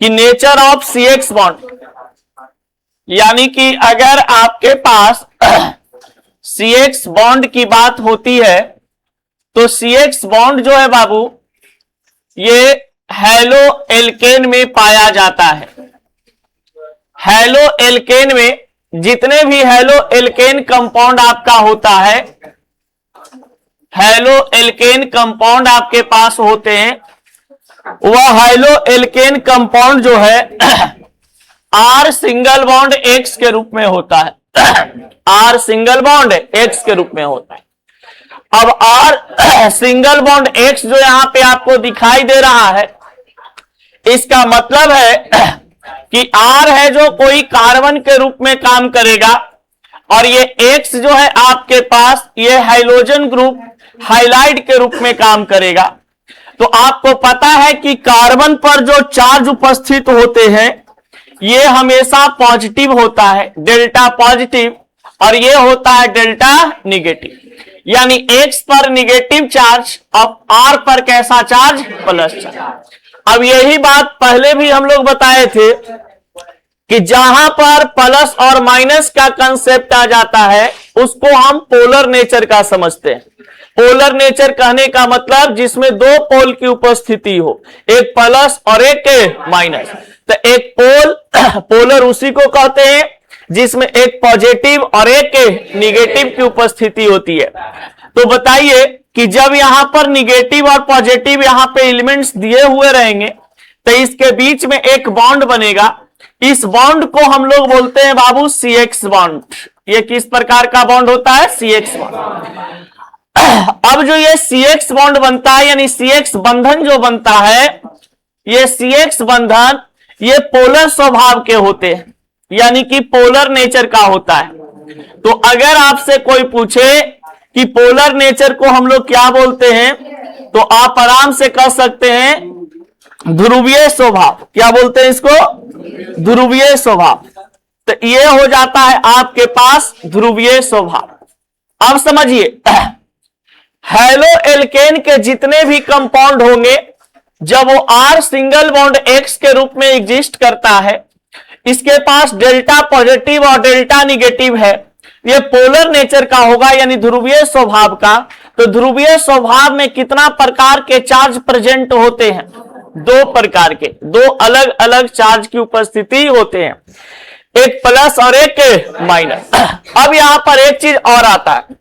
कि nature of CX bond, यानी कि अगर आपके पास CX बॉन्ड की बात होती है तो CX बॉन्ड जो है बाबू ये हेलो एल्केन में पाया जाता है। हेलो एल्केन में जितने भी हेलो एल्केन कंपाउंड आपका होता है, हेलो एल्केन कंपाउंड आपके पास होते हैं, वह हेलो एल्केन कंपाउंड जो है R सिंगल बॉन्ड X के रूप में होता है। R सिंगल बॉन्ड X के रूप में होता है। अब R सिंगल बॉन्ड X जो यहां पे आपको दिखाई दे रहा है, इसका मतलब है कि R है जो कोई कार्बन के रूप में काम करेगा और ये X जो है आपके पास ये हाइड्रोजन ग्रुप हाइलाइड के रूप में काम करेगा। तो आपको पता है कि कार्बन पर जो चार्ज उपस्थित होते हैं ये हमेशा पॉजिटिव होता है, डेल्टा पॉजिटिव, और ये होता है डेल्टा निगेटिव। यानी X पर निगेटिव चार्ज और R पर कैसा चार्ज, प्लस चार्ज। अब यही बात पहले भी हम लोग बताए थे कि जहां पर प्लस और माइनस का कंसेप्ट आ जाता है उसको हम पोलर नेचर का समझते हैं। पोलर नेचर कहने का मतलब जिसमें दो पोल की उपस्थिति हो, एक प्लस और एक माइनस। तो एक पोलर उसी को कहते हैं जिसमें एक पॉजिटिव और एक निगेटिव की उपस्थिति होती है। तो बताइए कि जब यहां पर निगेटिव और पॉजिटिव यहां पे एलिमेंट्स दिए हुए रहेंगे तो इसके बीच में एक बॉन्ड बनेगा। इस बॉन्ड को हम लोग बोलते हैं बाबू CX बॉन्ड। ये किस प्रकार का बॉन्ड होता है, CX बॉन्ड। अब जो ये CX बॉन्ड बनता है यानी CX बंधन जो बनता है, ये CX बंधन ये पोलर स्वभाव के होते हैं, यानी कि पोलर नेचर का होता है। तो अगर आपसे कोई पूछे कि पोलर नेचर को हम लोग क्या बोलते हैं तो आप आराम से कह सकते हैं ध्रुवीय स्वभाव। क्या बोलते हैं इसको, ध्रुवीय स्वभाव। तो ये हो जाता है आपके पास ध्रुवीय स्वभाव। अब समझिए हेलो एल्केन के जितने भी कंपाउंड होंगे जब वो R सिंगल बॉन्ड X के रूप में एग्जिस्ट करता है, इसके पास डेल्टा पॉजिटिव और डेल्टा निगेटिव है, ये पोलर नेचर का होगा यानी ध्रुवीय स्वभाव का। तो ध्रुवीय स्वभाव में कितना प्रकार के चार्ज प्रेजेंट होते हैं, दो प्रकार के, दो अलग अलग चार्ज की उपस्थिति होते हैं, एक प्लस और एक माइनस। अब यहां पर एक चीज और आता है,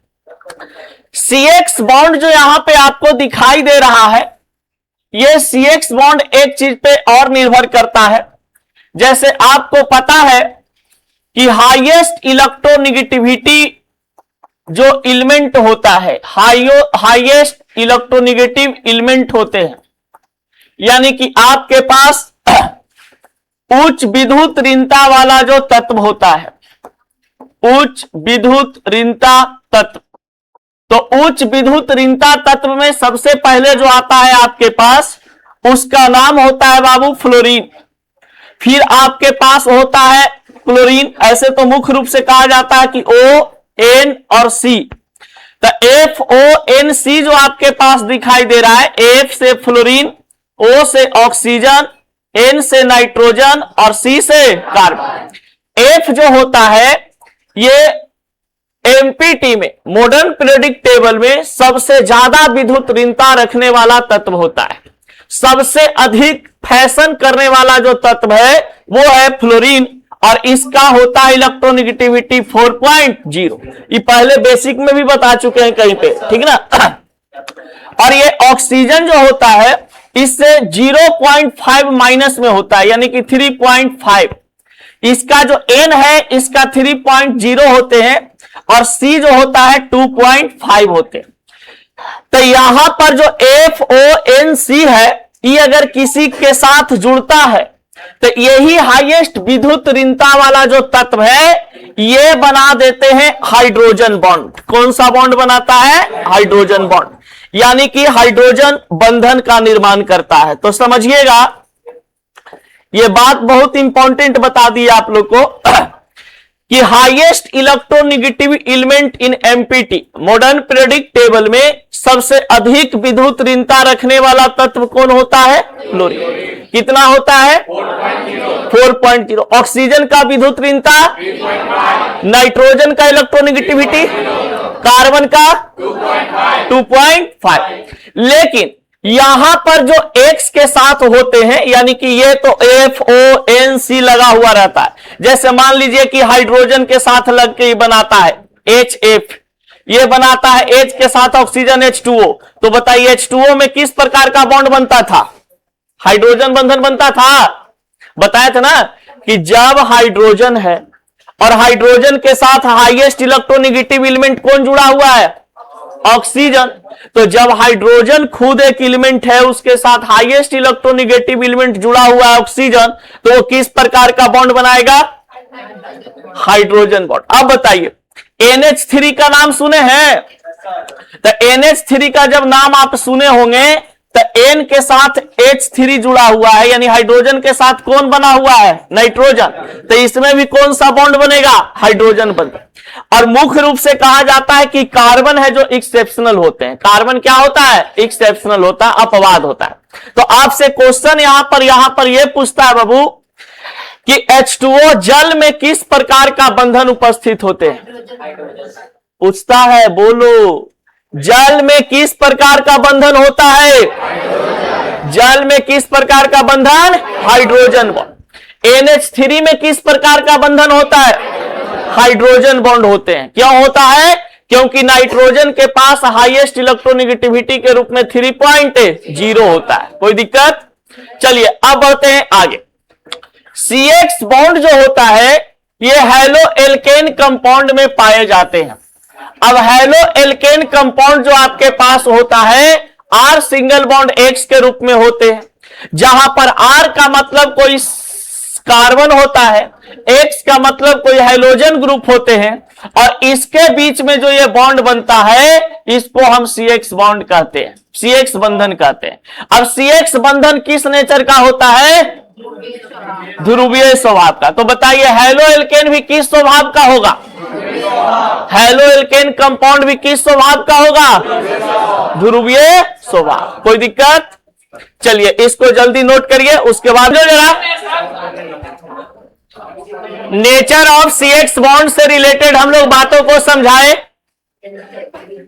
CX बॉन्ड जो यहां पे आपको दिखाई दे रहा है, ये CX बॉन्ड एक चीज पे और निर्भर करता है। जैसे आपको पता है कि हाईएस्ट इलेक्ट्रोनिगेटिविटी जो एलिमेंट होता है, हाईएस्ट इलेक्ट्रोनिगेटिव एलिमेंट होते हैं, यानी कि आपके पास उच्च विद्युत ऋणता वाला जो तत्व होता है, उच्च विद्युत ऋणता तत्व। तो उच्च विद्युत ऋणता तत्व में सबसे पहले जो आता है आपके पास उसका नाम होता है बाबू फ्लोरीन। फिर आपके पास होता है क्लोरीन। ऐसे तो मुख्य रूप से कहा जाता है कि O, N और C। तो FONC जो आपके पास दिखाई दे रहा है, F से फ्लोरीन, O से ऑक्सीजन, N से नाइट्रोजन और C से कार्बन। F जो होता है ये MPT में, मॉडर्न पीरियोडिक टेबल में सबसे ज्यादा विद्युत ऋणता रखने वाला तत्व होता है। सबसे अधिक फैशन करने वाला जो तत्व है वो है फ्लोरीन और इसका होता है इलेक्ट्रोनिगेटिविटी 4.0। ये पहले बेसिक में भी बता चुके हैं कहीं पे, ठीक ना। और ये ऑक्सीजन जो होता है इससे 0.5 माइनस में होता है, यानी कि 3.5। इसका जो N है इसका 3.0 होते हैं और C जो होता है 2.5 होते हैं। तो यहां पर जो FONC है ये अगर किसी के साथ जुड़ता है तो यही हाईएस्ट विद्युत ऋणता वाला जो तत्व है ये बना देते हैं हाइड्रोजन बॉन्ड। कौन सा बॉन्ड बनाता है, हाइड्रोजन बॉन्ड, यानी कि हाइड्रोजन बंधन का निर्माण करता है। तो समझिएगा ये बात बहुत इंपॉर्टेंट बता दी आप लोग को कि highest electronegative element in empty modern periodic table में सबसे अधिक विद्युत ऋणता रखने वाला तत्व कौन होता है? फ्लोरीन। कितना होता है? 4.0। ऑक्सीजन का विद्युत ऋणता, नाइट्रोजन का इलेक्ट्रोनेगेटिविटी, कार्बन का 2.5। लेकिन यहां पर जो X के साथ होते हैं, यानी कि ये तो FONC लगा हुआ रहता है। जैसे मान लीजिए कि हाइड्रोजन के साथ लग के बनाता है HF, ये बनाता है H के साथ ऑक्सीजन H2O। तो बताइए H2O में किस प्रकार का बॉन्ड बनता था? हाइड्रोजन बंधन बनता था। बताया था ना कि जब हाइड्रोजन है और हाइड्रोजन के साथ हाईएस्ट इलेक्ट्रोनेगेटिव एलिमेंट कौन जुड़ा हुआ है? ऑक्सीजन। तो जब हाइड्रोजन खुद एक एलिमेंट है, उसके साथ हाईएस्ट इलेक्ट्रोनेगेटिव एलिमेंट जुड़ा हुआ है ऑक्सीजन, तो वो किस प्रकार का बॉन्ड बनाएगा? Hydrogen bond. अब बताइए NH3 का नाम सुने हैं? तो NH3 का जब नाम आप सुने होंगे तो N के साथ H3 जुड़ा हुआ है, यानी हाइड्रोजन के साथ कौन बना हुआ है? नाइट्रोजन। तो इसमें भी कौन सा बॉन्ड बनेगा? Hydrogen bond. और मुख्य रूप से कहा जाता है कि कार्बन है जो एक्सेप्शनल होते हैं। कार्बन क्या होता है? एक्सेप्शनल होता है, अपवाद होता है। तो आपसे क्वेश्चन यहां पर यह पूछता है बाबू कि H2O जल में किस प्रकार का बंधन उपस्थित होते हैं? पूछता है, बोलो, जल में किस प्रकार का बंधन होता है? जल में किस प्रकार का बंधन? Hydrogen bond. NH3 में किस प्रकार का बंधन होता है? हाइड्रोजन बॉन्ड होते हैं। क्यों होता है? क्योंकि नाइट्रोजन के पास हाईएस्ट इलेक्ट्रोनेगेटिविटी के रूप में 3.0 होता है। कोई दिक्कत? चलिए अब बढ़ते हैं आगे। CX बॉन्ड जो होता है ये हेलो एल्केन कंपाउंड में पाए जाते हैं। अब हेलो एल्केन कंपाउंड जो आपके पास होता है R सिंगल बॉन्ड X के रूप में होते हैं, जहां पर R का मतलब कोई कार्बन होता है, X का मतलब कोई हाइड्रोजन ग्रुप होते हैं, और इसके बीच में जो ये बॉन्ड बनता है इसको हम CX बॉन्ड कहते हैं, CX बंधन कहते हैं। अब CX बंधन किस नेचर का होता है? ध्रुवीय स्वभाव का। तो बताइए हेलो एल्केन भी किस स्वभाव का होगा? हेलो एल्केन कंपाउंड भी किस स्वभाव का होगा? ध्रुवीय स्वभाव। कोई दिक्कत? चलिए इसको जल्दी नोट करिए। उसके बाद जरा नेचर ऑफ CX बॉन्ड से रिलेटेड हम लोग बातों को समझाएं।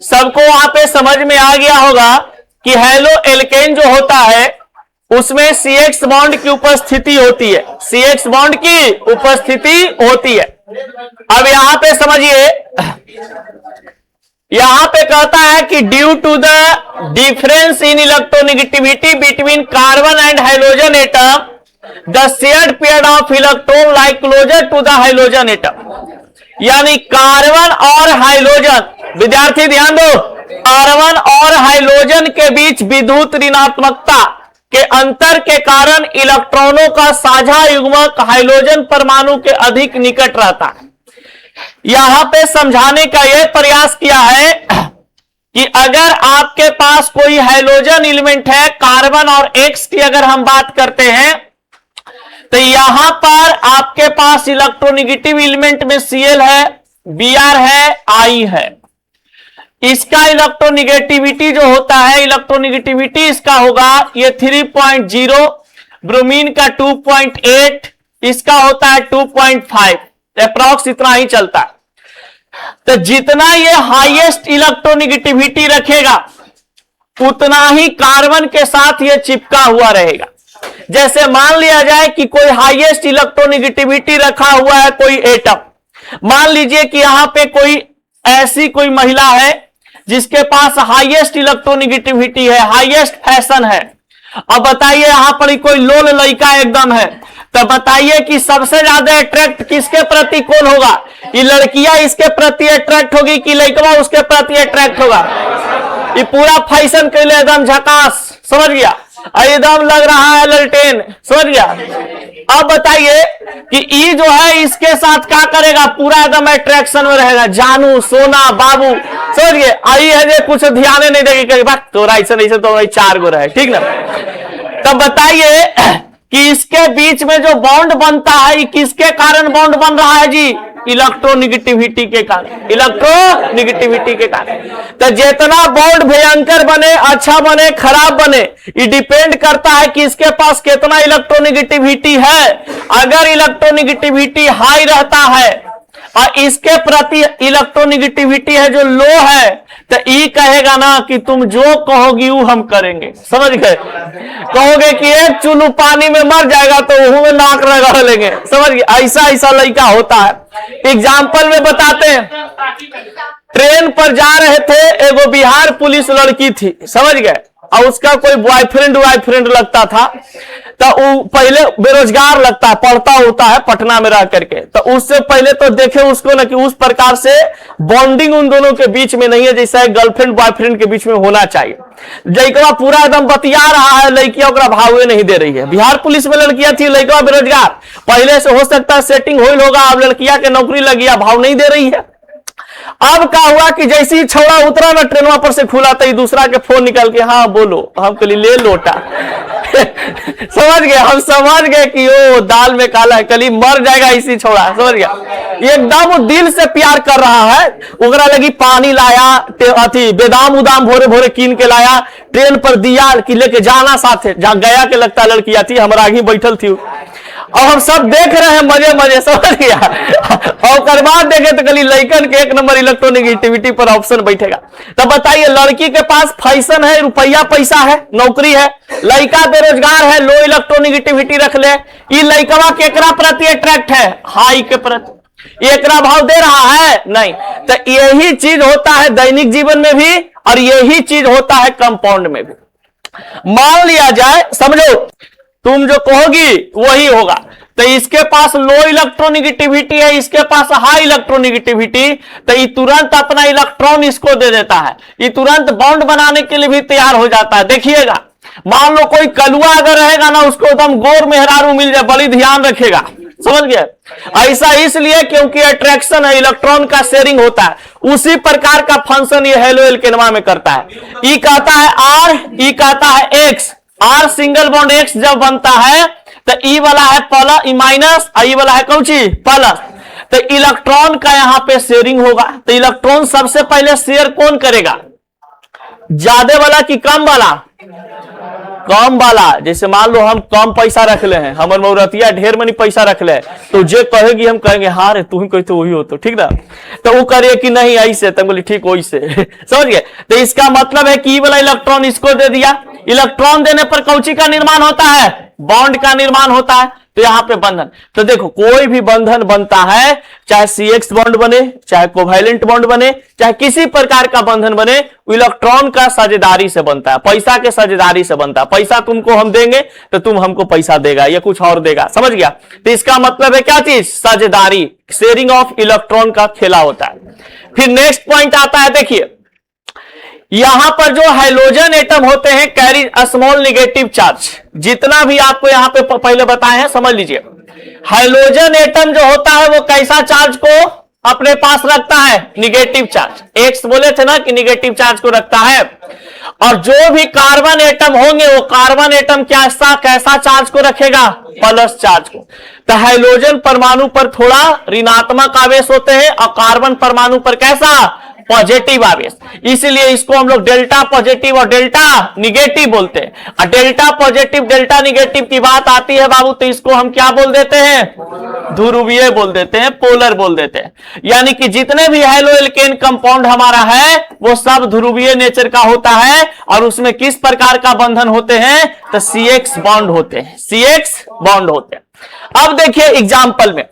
सबको वहां पे समझ में आ गया होगा कि हेलो एल्केन जो होता है उसमें CX बॉन्ड की उपस्थिति होती है, CX बॉन्ड की उपस्थिति होती है। अब यहां पे समझिए, यहां पे कहता है कि due to the difference in electronegativity between carbon and hydrogen atom the shared pair of electron like closer to the hydrogen atom. यानी कार्बन और हाइड्रोजन, विद्यार्थी ध्यान दो, कार्बन और हाइड्रोजन के बीच विद्युत ऋणात्मकता के अंतर के कारण इलेक्ट्रॉनों का साझा युग्मक हाइड्रोजन परमाणु के अधिक निकट रहता है। यहां पे समझाने का यह प्रयास किया है कि अगर आपके पास कोई हाइड्रोजन एलिमेंट है, कार्बन और X की अगर हम बात करते हैं, तो यहां पर आपके पास इलेक्ट्रोनेगेटिव एलिमेंट में Cl है, Br है, I है। इसका इलेक्ट्रोनेगेटिविटी जो होता है, इलेक्ट्रोनेगेटिविटी इसका होगा ये 3.0, ब्रोमीन का 2.8, इसका होता है 2.5, अप्रॉक्स इतना ही चलता है। तो जितना ये हाईएस्ट इलेक्ट्रोनेगेटिविटी रखेगा उतना ही कार्बन के साथ ये चिपका हुआ रहेगा। जैसे मान लिया जाए कि कोई हाईएस्ट इलेक्ट्रोनेगेटिविटी रखा हुआ है कोई एटम, मान लीजिए कि यहां पे कोई ऐसी कोई महिला है जिसके पास हाईएस्ट इलेक्ट्रोनेगेटिविटी है, हाईएस्ट फैशन है। अब बताइए यहां पर कोई लोल लड़का एकदम है, तो बताइए कि सबसे ज्यादा अट्रैक्ट किसके प्रति कौन होगा? ये लड़कियां इसके प्रति अट्रैक्ट होगी कि लड़का उसके प्रति अट्रैक्ट होगा? ये पूरा फैशन के लिए एकदम झकास, समझ गया, एकदम लग रहा है ललटेन, समझ गया। अब बताइए कि ई जो है इसके साथ क्या करेगा? पूरा एकदम अट्रैक्शन में रहेगा, जानू, सोना, बाबू, समझ गए। आई है जो कुछ ध्यान नहीं देगी, तोरा ऐसे तो 4 गो रहे, ठीक ना। तब बताइए कि इसके बीच में जो बॉन्ड बनता है किसके कारण बॉन्ड बन रहा है जी? इलेक्ट्रोनिगेटिविटी के कारण, इलेक्ट्रोनिगेटिविटी के कारण। तो जितना बॉन्ड भयंकर बने, अच्छा बने, खराब बने, ये डिपेंड करता है कि इसके पास कितना इलेक्ट्रोनिगेटिविटी है। अगर इलेक्ट्रोनिगेटिविटी हाई रहता है और इसके प्रति इलेक्ट्रोनिगेटिविटी है जो लो है, तो ई कहेगा ना कि तुम जो कहोगी वो हम करेंगे। समझ गए? कहोगे कि एक चुल्लू पानी में मर जाएगा तो वो में नाक लगा लेंगे। समझ गए? ऐसा ऐसा लड़का होता है। एग्जाम्पल में बताते हैं, ट्रेन पर जा रहे थे, एगो बिहार पुलिस लड़की थी, समझ गए, और उसका कोई बॉयफ्रेंड लगता था। तो वो पहले बेरोजगार लगता है, पढ़ता होता है पटना में रह करके। तो उससे पहले तो देखे उसको ना कि उस प्रकार से बॉन्डिंग उन दोनों के बीच में नहीं है जैसा गर्लफ्रेंड बॉयफ्रेंड के बीच में होना चाहिए। लड़का पूरा एकदम बतिया रहा है, लड़कियां ओकरा भावे नहीं दे रही है। बिहार पुलिस में लड़कियां थी, लड़का बेरोजगार, पहले से हो सकता है सेटिंग होल होगा, अब लड़कियां के नौकरी लगी, भाव नहीं दे रही है। अब क्या हुआ कि जैसे ही छौड़ा उतरा ना ट्रेनवा पर से खुला, तो दूसरा के फोन निकल के, हाँ बोलो, हम कली ले लोटा। समझ गए? हम समझ गए कि ओ दाल में काला है, कली मर जाएगा इसी छौड़ा। समझ गया? एकदम वो दिल से प्यार कर रहा है, ओकरा लगी पानी लाया, अथी बेदाम उदाम भोरे भोरे कीन के लाया, ट्रेन पर दिया कि लेके जाना साथे, जहां गया के लगता लड़कियां थी, हमारा आगे बैठल थी, और हम सब देख रहे हैं मजे मजे। समझ गया? और बाद देखे तो कली लड़कन के एक नंबर इलेक्ट्रोनिगेटिविटी पर ऑप्शन बैठेगा। तब बताइए, लड़की के पास फैशन है, रुपया पैसा है, नौकरी है, लड़का बेरोजगार है, लो इलेक्ट्रोनिगेटिविटी रख ले, ये लड़कवा केकरा प्रति अट्रैक्ट है? हाई के प्रति। एकरा भाव दे रहा है? नहीं। तो यही चीज होता है दैनिक जीवन में भी, और यही चीज होता है कंपाउंड में भी। मान लिया जाए, समझो, तुम जो कहोगी वही होगा। तो इसके पास लो इलेक्ट्रोनिगेटिविटी है, इसके पास हाई इलेक्ट्रोनिगेटिविटी, तो ये तुरंत अपना इलेक्ट्रॉन इसको दे देता है, ये तुरंत बॉन्ड बनाने के लिए भी तैयार हो जाता है। देखिएगा, मान लो कोई कलुआ अगर रहेगा ना, उसको एकदम गोर मेहरारू मिल जाए, बड़ी ध्यान रखेगा। समझ गए? ऐसा इसलिए क्योंकि अट्रैक्शन है, इलेक्ट्रॉन का शेयरिंग होता है। उसी प्रकार का फंक्शन ये हेलो एल्केनवा में करता है। ई कहता है आर, ई कहता है X. R single bond X जब बनता है तो ई वाला है प्लस, ई माइनस, ई वाला है कौन सी? प्लस। तो इलेक्ट्रॉन का यहां पे शेयरिंग होगा। तो इलेक्ट्रॉन सबसे पहले शेयर कौन करेगा? ज्यादा वाला कि कम वाला? कम वाला। जैसे मान लो हम कम पैसा रख ले हैं, हमारे मौरतिया ढेर मनी पैसा रख ले, तो जे कहेगी हम कहेंगे हाँ रे तू ही कहते वही हो, तो ठीक ना। तो वो करे कि नहीं ऐसे, तो बोली ठीक वही से। समझ गए? तो इसका मतलब है कि वाला इलेक्ट्रॉन इसको दे दिया। इलेक्ट्रॉन देने पर कौची का निर्माण होता है? बॉन्ड का निर्माण होता है। तो यहां पे बंधन, तो देखो कोई भी बंधन बनता है, चाहे CX बॉन्ड बने, चाहे कोवैलेंट बॉन्ड बने, चाहे किसी प्रकार का बंधन बने, इलेक्ट्रॉन का साझेदारी से बनता है, पैसा के साझेदारी से बनता है। पैसा तुमको हम देंगे तो तुम हमको पैसा देगा या कुछ और देगा। समझ गया? तो इसका मतलब है क्या चीज? साझेदारी, शेयरिंग ऑफ इलेक्ट्रॉन का खेला होता है। फिर नेक्स्ट पॉइंट आता है, देखिए यहां पर जो हाइड्रोजन एटम होते हैं कैरी स्मॉल नेगेटिव चार्ज। जितना भी आपको यहां पे पहले बताए हैं समझ लीजिए। हाइड्रोजन एटम जो होता है वो कैसा चार्ज को अपने पास रखता है? Negative charge. एक्स बोले थे ना कि निगेटिव चार्ज को रखता है। और जो भी कार्बन एटम होंगे वो कार्बन एटम कैसा चार्ज को रखेगा? प्लस चार्ज को। तो हाइड्रोजन परमाणु पर थोड़ा ऋणात्मक आवेश होते हैं और कार्बन परमाणु पर कैसा? पॉजिटिव आवेश। इसलिए इसको हम लोग डेल्टा पॉजिटिव और डेल्टा निगेटिव बोलते हैं। और डेल्टा पॉजिटिव डेल्टा निगेटिव की बात आती है बाबू, तो इसको हम क्या बोल देते हैं? ध्रुवीय बोल देते हैं, पोलर बोल देते हैं। यानी कि जितने भी हेलो एल्केन कंपाउंड हमारा है वो सब ध्रुवीय नेचर का होता है। और उसमें किस प्रकार का बंधन होते हैं? तो CX बॉन्ड होते हैं, CX बॉन्ड होते हैं। अब देखिए एग्जाम्पल में,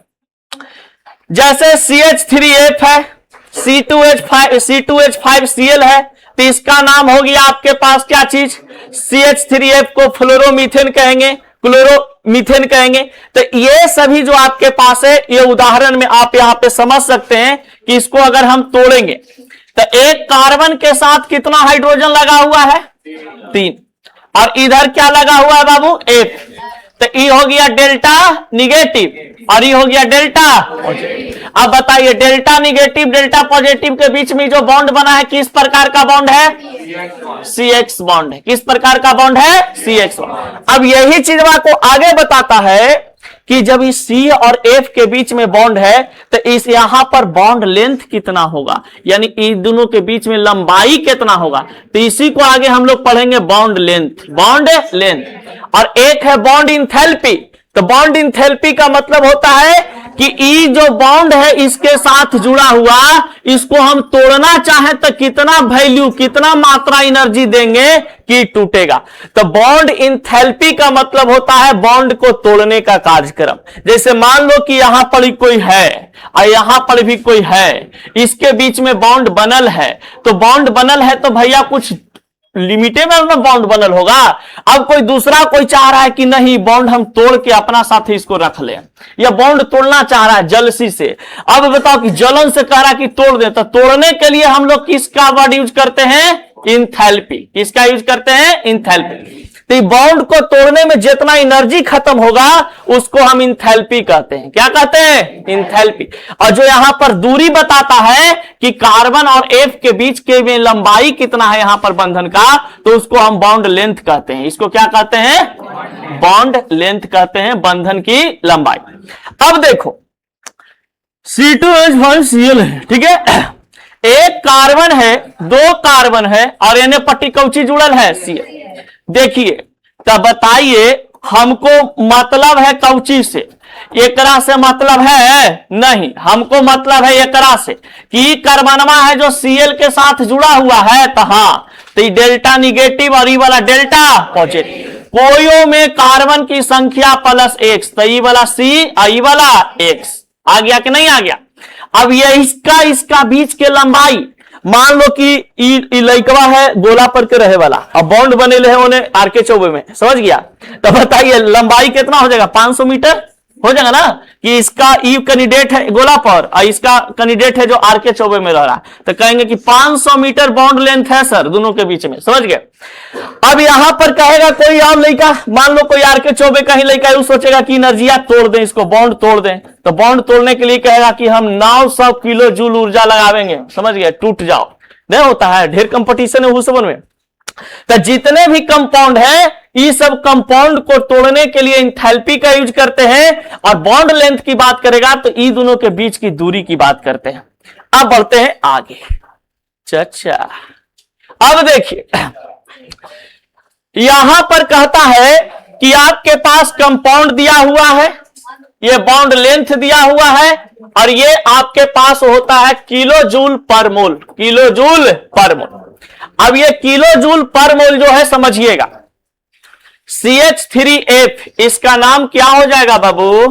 जैसे CH3F है, C2H5Cl है, तो इसका नाम हो गया आपके पास क्या चीज? CH3F को फ्लोरोमीथेन कहेंगे, क्लोरोमीथेन कहेंगे। तो ये सभी जो आपके पास है, ये उदाहरण में आप यहां पे समझ सकते हैं कि इसको अगर हम तोड़ेंगे तो एक कार्बन के साथ कितना हाइड्रोजन लगा हुआ है? 3। और इधर क्या लगा हुआ है बाबू? 1। तो ई हो गया डेल्टा निगेटिव और ई हो गया डेल्टा पॉजिटिव। अब बताइए डेल्टा निगेटिव डेल्टा पॉजिटिव के बीच में जो बॉन्ड बना है किस प्रकार का बॉन्ड है? CX बॉन्ड है। किस प्रकार का बॉन्ड है? CX bond. अब यही चीज को आगे बताता है कि जब इस C और F के बीच में बॉन्ड है तो इस यहां पर बॉन्ड लेंथ कितना होगा, यानी इन दोनों के बीच में लंबाई कितना होगा। तो इसी को आगे हम लोग पढ़ेंगे बॉन्ड लेंथ, बॉन्ड लेंथ। और एक है बॉन्ड इंथैल्पी। तो बॉन्ड इंथैल्पी का मतलब होता है कि ई जो बॉन्ड है इसके साथ जुड़ा हुआ, इसको हम तोड़ना चाहें तो कितना वैल्यू, कितना मात्रा एनर्जी देंगे कि टूटेगा। तो बॉन्ड इंथैल्पी का मतलब होता है बॉन्ड को तोड़ने का कार्यक्रम। जैसे मान लो कि यहां पर कोई है और यहां पर भी कोई है, इसके बीच में बॉन्ड बनल है। तो बॉन्ड बनल है तो भैया कुछ लिमिटेबल में बॉन्ड बनल होगा। अब कोई दूसरा कोई चाह रहा है कि नहीं बॉन्ड हम तोड़ के अपना साथी इसको रख ले, या बॉन्ड तोड़ना चाह रहा है जलसी से। अब बताओ कि जलन से कह रहा है कि तोड़ दे, तो तोड़ने के लिए हम लोग किसका वर्ड यूज करते हैं, इंथैल्पी। किसका यूज करते हैं, इंथैल्पी। तो बॉन्ड को तोड़ने में जितना एनर्जी खत्म होगा उसको हम इंथैल्पी कहते हैं। क्या कहते हैं, इंथैल्पी। और जो यहां पर दूरी बताता है कि कार्बन और F के बीच के में लंबाई कितना है यहां पर बंधन का, तो उसको हम बॉन्ड लेंथ कहते हैं। इसको क्या कहते हैं, बॉन्ड लेंथ कहते हैं, बंधन की लंबाई। अब देखो C2H5Cl है, ठीक है। एक कार्बन है, दो कार्बन है और एने पट्टी कौची जुड़ल है, Cl। देखिए तब बताइए हमको मतलब है कौची से, एकरा से मतलब है नहीं, हमको मतलब है एकरा से कि कार्बनमा है जो Cl के साथ जुड़ा हुआ है। तो हाँ, तो ये डेल्टा निगेटिव और ये वाला डेल्टा पॉजिटिव। कोयों में कार्बन की संख्या +x, तो ये वाला C और ये वाला x आ गया कि नहीं आ गया। अब ये इसका बीच के लंबाई, मान लो कि लइकवा है गोला पर के रहे वाला, अब बॉन्ड बने ले उन्हें RK चौबे में, समझ गया। तो बताइए लंबाई कितना हो जाएगा, 500 मीटर हो जाएगा ना, कि इसका ई कैंडिडेट है गोला पर और इसका कैंडिडेट है जो RK चौबे में रह रहा है। तो कहेंगे कि 500 मीटर बॉन्ड लेंथ है सर दोनों के बीच में, समझ गए। अब यहां पर कहेगा कोई और लड़का, मान लो कोई RK चौबे का ही लड़का, वो सोचेगा कि एनर्जिया तोड़ दें, इसको बॉन्ड तोड़ दें। तो बॉन्ड तोड़ने के लिए कहेगा कि हम 900 किलो जूल ऊर्जा लगावेंगे, समझ गए, टूट जाओ। नहीं होता है, ढेर कंपटीशन है उस में। तो जितने भी कंपाउंड है ये सब कंपाउंड को तोड़ने के लिए इंथैल्पी का यूज करते हैं। और बॉन्ड लेंथ की बात करेगा तो ये दोनों के बीच की दूरी की बात करते हैं। अब बढ़ते हैं आगे। अच्छा, अब देखिए यहां पर कहता है कि आपके पास कंपाउंड दिया हुआ है, ये बॉन्ड लेंथ दिया हुआ है और ये आपके पास होता है किलो जूल पर मोल, किलो जूल पर मोल। अब ये किलो जूल पर मोल जो है समझिएगा, CH3F इसका नाम क्या हो जाएगा बाबू,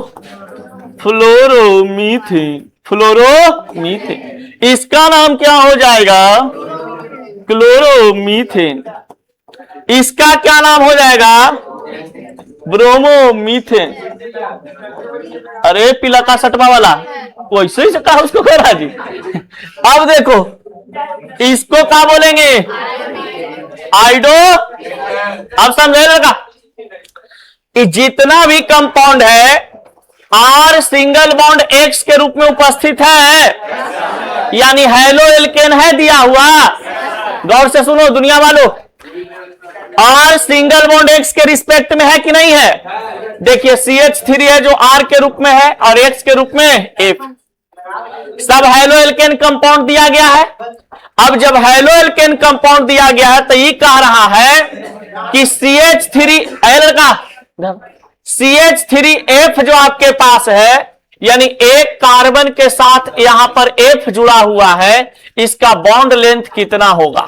फ्लोरोमीथेन, फ्लोरोमीथेन। इसका नाम क्या हो जाएगा, क्लोरोमीथेन। इसका क्या नाम हो जाएगा, ब्रोमोमीथेन। अरे पीला का सटवा वाला वैसे ही कहा उसको कह रहा जी। अब देखो इसको क्या बोलेंगे, आइडो। अब समझे लगा कि जितना भी कंपाउंड है R सिंगल बॉन्ड X के रूप में उपस्थित है, यानी हेलो एल्केन है दिया हुआ। गौर से सुनो दुनिया वालों, R सिंगल बॉन्ड X के रिस्पेक्ट में है कि नहीं है। देखिए CH3 है जो R के रूप में है और X के रूप में F, सब हेलो एल्केन कंपाउंड दिया गया है। अब जब हेलो एल्केन कंपाउंड दिया गया है तो ये कह रहा है कि CH3L का CH3F जो आपके पास है, यानी एक कार्बन के साथ यहां पर F जुड़ा हुआ है, इसका बॉन्ड लेंथ कितना होगा।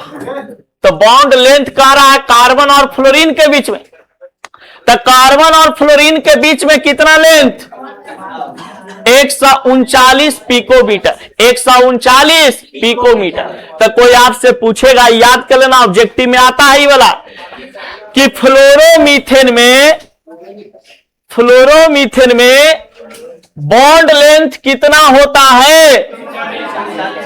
तो बॉन्ड लेंथ कह रहा है कार्बन और फ्लोरीन के बीच में, तो कार्बन और फ्लोरीन के बीच में कितना लेंथ, 139 पिकोमीटर, 139 पिकोमीटर। तो कोई आपसे पूछेगा, याद कर लेना ऑब्जेक्टिव में आता है ये वाला, कि फ्लोरोमीथेन में बॉन्ड लेंथ कितना होता है,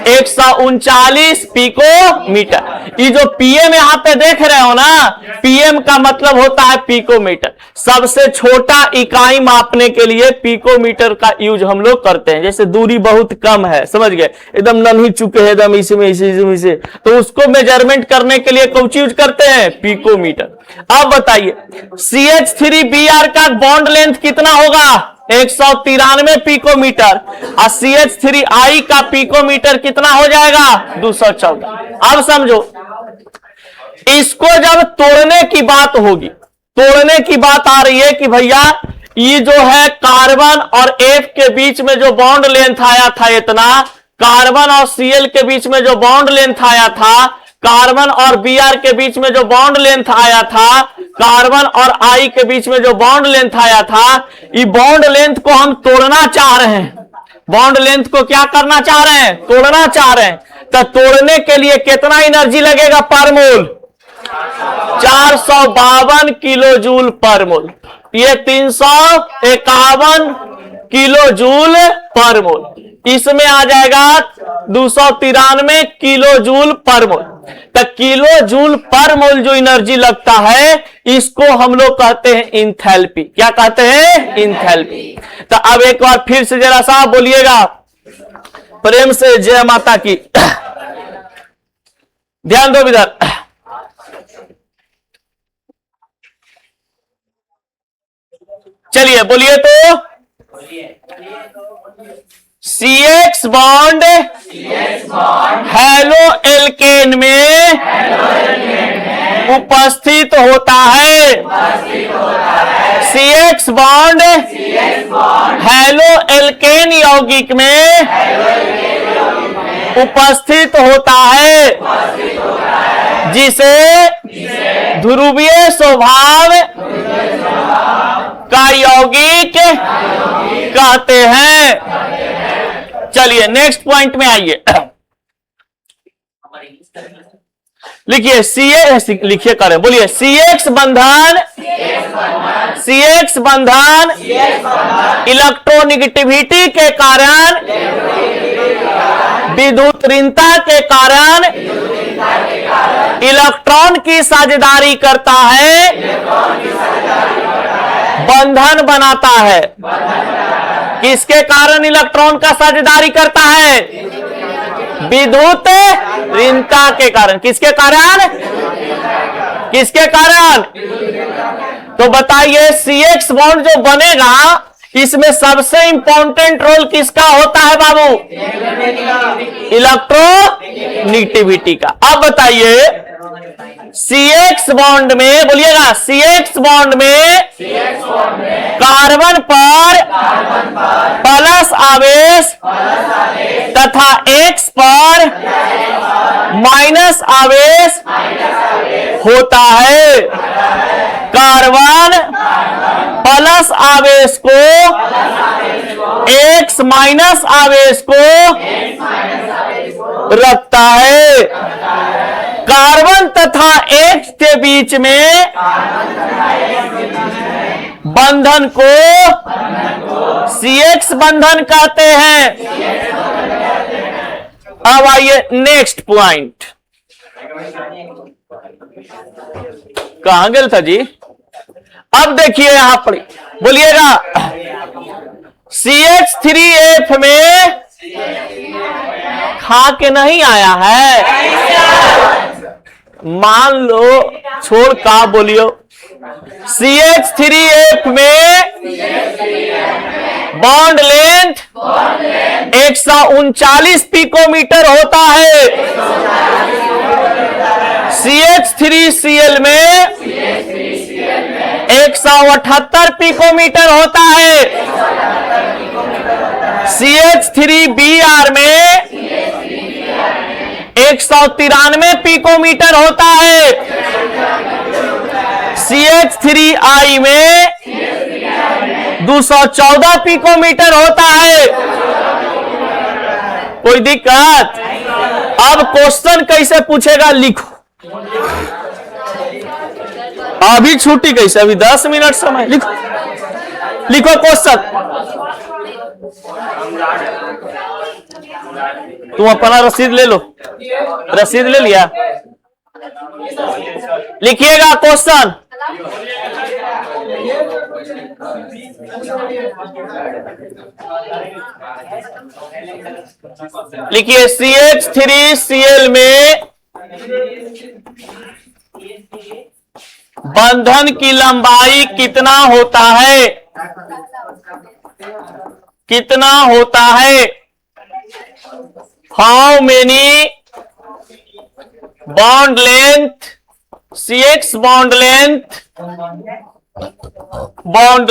139 पिकोमीटर। ये जो पीएम यहां पे देख रहे हो ना, पीएम का मतलब होता है पिकोमीटर। सबसे छोटा इकाई मापने के लिए पिकोमीटर का यूज हम लोग करते हैं। जैसे दूरी बहुत कम है, समझ गए, एकदम नन्ही चुके हैं एकदम इसे, तो उसको मेजरमेंट करने के लिए कौन सी यूज करते हैं, पिकोमीटर। अब बताइए CH3Br का बॉन्ड लेंथ कितना होगा, 193 पिकोमीटर और CH3I का पिकोमीटर कितना हो जाएगा 214। अब समझो, इसको जब तोड़ने की बात होगी, तोड़ने की बात आ रही है कि भैया ये जो है कार्बन और F के बीच में जो बॉन्ड लेंथ आया था इतना, कार्बन और Cl के बीच में जो बॉन्ड लेंथ आया था, कार्बन और Br के बीच में जो बॉन्ड लेंथ आया था, कार्बन और I के बीच में जो बॉन्ड लेंथ आया था, ये बॉन्ड लेंथ को हम तोड़ना चाह रहे हैं। बॉन्ड लेंथ को क्या करना चाह रहे हैं? तोड़ना चाह रहे हैं। तो तोड़ने के लिए कितना एनर्जी लगेगा पर मोल? 452 किलो जूल पर मोल। ये 351 किलो जूल पर मोल, इसमें आ जाएगा 293 किलो जूल पर मोल। तो किलो जूल पर मोल जो एनर्जी लगता है, इसको हम लोग कहते हैं इंथैल्पी। क्या कहते हैं? इंथैल्पी। तो अब एक बार फिर से जरा सा बोलिएगा प्रेम से, जय माता की। ध्यान दो इधर। चलिए बोलिए तो, CH बॉन्ड हेलो एल्केन में उपस्थित होता है। CH बॉन्ड हेलो एल्केन यौगिक में उपस्थित होता है, जिसे ध्रुवीय स्वभाव का यौगिक कहते हैं। चलिए नेक्स्ट पॉइंट में आइए, लिखिए लिखिए करें, बोलिए CX बंधन, CX बंधन इलेक्ट्रोनिगेटिविटी के कारण, विद्युत ऋणता के कारण इलेक्ट्रॉन की साझेदारी करता है, बंधन बनाता है। किसके कारण इलेक्ट्रॉन का साझेदारी करता है? विद्युत ऋणता के कारण। किसके कारण? किसके कारण? तो बताइए, CX बॉन्ड जो बनेगा, इसमें सबसे इंपॉर्टेंट रोल किसका होता है बाबू? इलेक्ट्रोनिगेटिविटी का। अब बताइए, CX बॉन्ड में, बोलिएगा, CX बॉन्ड में कार्बन पर प्लस आवेश तथा X पर माइनस आवेश होता है। कार्बन प्लस आवेश को X माइनस आवेश को रखता है। कार्बन तथा X के बीच में बंधन को CX बंधन कहते हैं। अब आइए नेक्स्ट पॉइंट। कहां गए था जी? अब देखिए यहां पर, बोलिएगा, CH3F में खा के नहीं आया है। मान लो, छोड़ का बोलियो, CH3F में बॉन्ड लेंथ 139 पिकोमीटर होता है। CH3Cl में 178 पिकोमीटर होता है। CH3Br में 193 पिकोमीटर होता है। CH3I में 214 पिकोमीटर होता है। कोई दिक्कत? अब क्वेश्चन कैसे पूछेगा, लिखो। अभी छुट्टी कैसे? अभी 10 मिनट समय। लिखो, लिखो क्वेश्चन। तुम अपना रसीद ले लो। रसीद ले लिया? लिखिएगा क्वेश्चन। लिखिए, CH3Cl में बंधन की लंबाई कितना होता है? कितना होता है? How many bond length, CX bond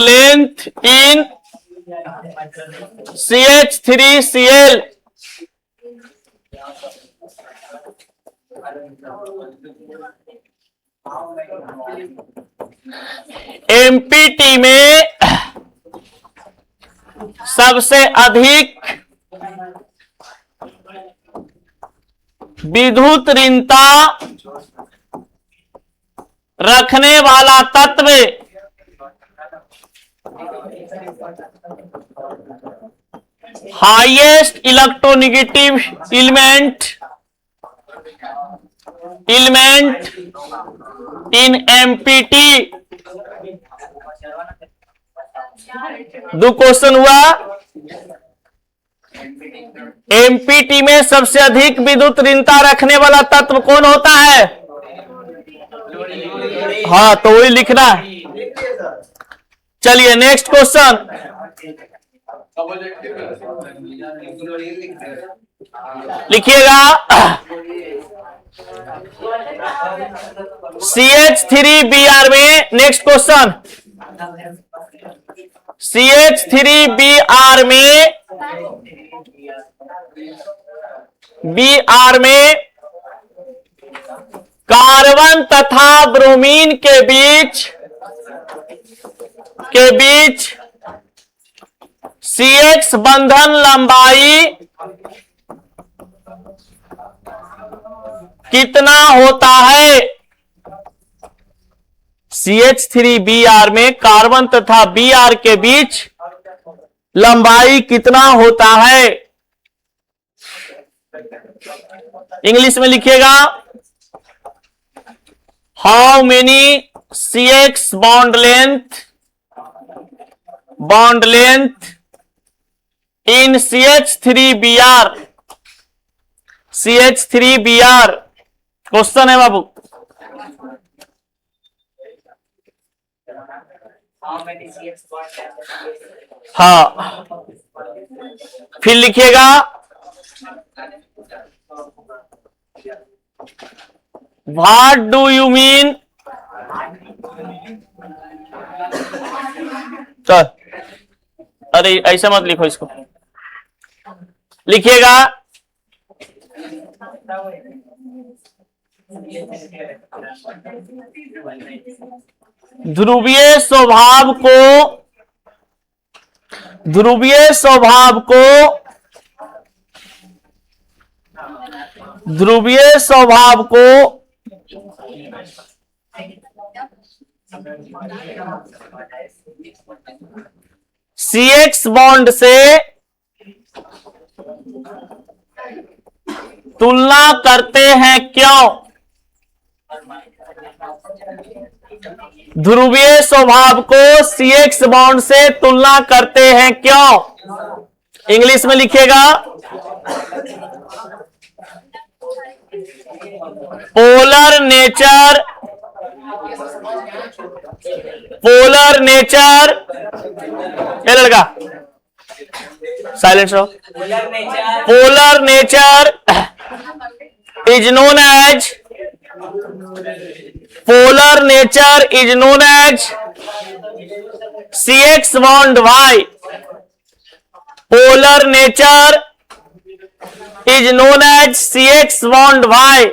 length in CH3Cl। Empty में सबसे अधिक विद्युत ऋणता रखने वाला तत्व highest electronegative element in empty. दो क्वेश्चन हुआ। एमपीटी में सबसे अधिक विद्युत ऋणता रखने वाला तत्व कौन होता है? हाँ, तो वही लिखना। चलिए नेक्स्ट क्वेश्चन लिखिएगा। CH3Br में नेक्स्ट क्वेश्चन, CH3Br में कार्बन तथा ब्रोमीन के बीच CH बंधन लंबाई कितना होता है? CH3Br में कार्बन तथा Br के बीच लंबाई कितना होता है? इंग्लिश में लिखिएगा। How many CX bond length in CH3Br। Question है बाबू। हाँ, फिर लिखिएगा व्हाट डू यू मीन। चल, अरे ऐसा मत लिखो, इसको लिखिएगा ध्रुवीय स्वभाव को CX बॉन्ड से तुलना करते हैं क्यों? ध्रुवीय स्वभाव को CX बॉन्ड से तुलना करते हैं क्यों? इंग्लिश में लिखिएगा पोलर नेचर, ये लड़का साइलेंस रहो। Polar nature is known as CX bond Y। Polar nature is known as CX bond Y।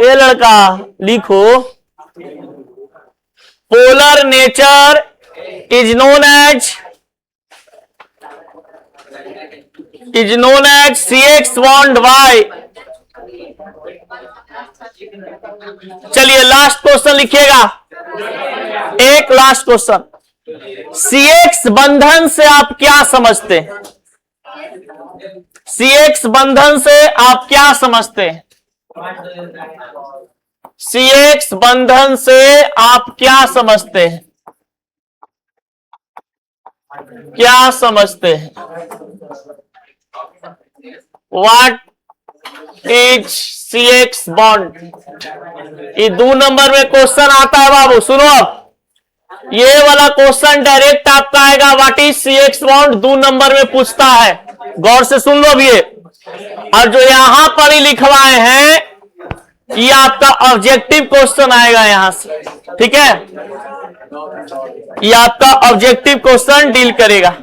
ये लड़का लिखो polar nature is known as CX bond Y। चलिए लास्ट क्वेश्चन लिखिएगा, एक लास्ट क्वेश्चन। CX बंधन से आप क्या समझते हैं? CX बंधन से आप क्या समझते हैं? CX बंधन से आप क्या समझते हैं? क्या समझते हैं? What is CX bond? ये 2 नंबर में क्वेश्चन आता है बाबू, सुनो अब। ये वाला क्वेश्चन डायरेक्ट आपका आएगा, what is CX bond, 2 number में पूछता है। गौर से सुन लो अब ये। और जो यहां पर ही लिखवाए हैं, ये आपका ऑब्जेक्टिव क्वेश्चन आएगा यहां से, ठीक है। ये आपका ऑब्जेक्टिव क्वेश्चन डील करेगा।